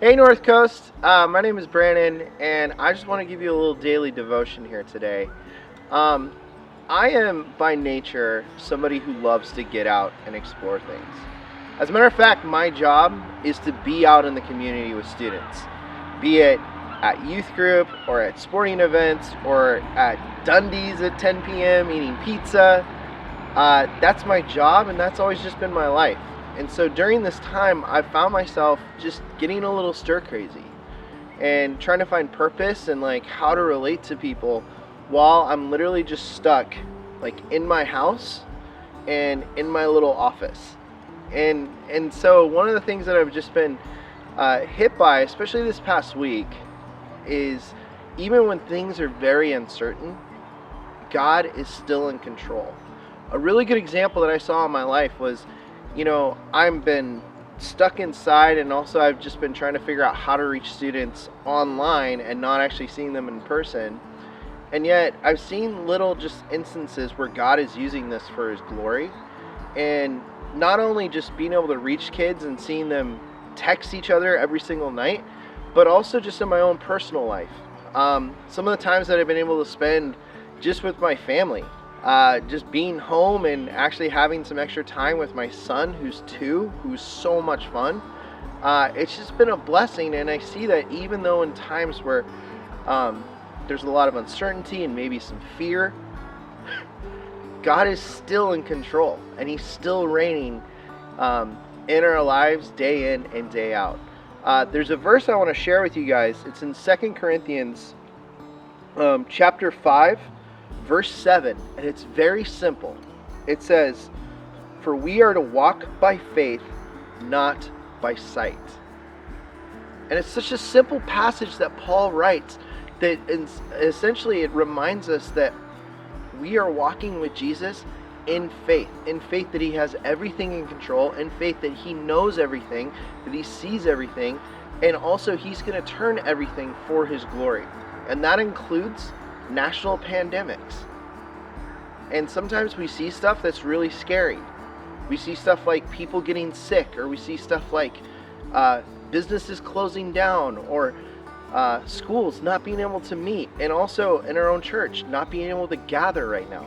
Hey North Coast, my name is Brandon, and I just want to give you a little daily devotion here today. Um, I am by nature somebody who loves to get out and explore things. As a matter of fact, my job is to be out in the community with students, be it at youth group or at sporting events or at Dundee's at 10 p.m. eating pizza. That's my job, and that's always just been my life. And so during this time, I found myself just getting a little stir crazy and trying to find purpose and like how to relate to people while I'm literally just stuck like in my house and in my little office. And so one of the things that I've just been hit by, especially this past week, is even when things are very uncertain, God is still in control. A really good example that I saw in my life was, I've been stuck inside, and also I've just been trying to figure out how to reach students online and not actually seeing them in person. And yet I've seen little just instances where God is using this for his glory, and not only just being able to reach kids and seeing them text each other every single night, but also just in my own personal life. Some of the times that I've been able to spend just with my family, just being home and actually having some extra time with my son, who's 2, who's so much fun. It's just been a blessing, and I see that even though in times where there's a lot of uncertainty and maybe some fear, God is still in control, and he's still reigning in our lives day in and day out. There's a verse I want to share with you guys. It's in 2 Corinthians chapter 5, verse 7, and it's very simple. It says, "For we are to walk by faith, not by sight." And it's such a simple passage that Paul writes that essentially it reminds us that we are walking with Jesus in faith that he has everything in control, in faith that he knows everything, that he sees everything, and also he's going to turn everything for his glory. And that includes national pandemics. And sometimes we see stuff that's really scary. We see stuff like people getting sick, or we see stuff like businesses closing down, or schools not being able to meet, and also in our own church not being able to gather right now.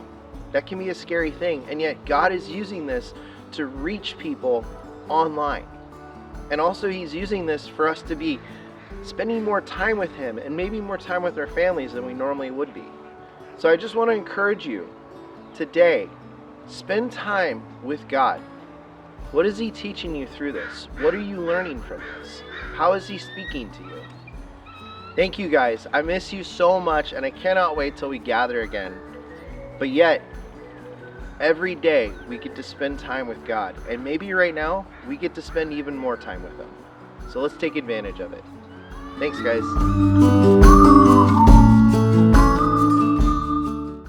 That can be a scary thing, and yet God is using this to reach people online. And also he's using this for us to be spending more time with him, and maybe more time with our families than we normally would be. So I just want to encourage you today, spend time with God. What is he teaching you through this? What are you learning from this? How is he speaking to you? Thank you guys. I miss you so much, and I cannot wait till we gather again. But yet, every day we get to spend time with God, and maybe right now we get to spend even more time with him. So let's take advantage of it. Thanks, guys.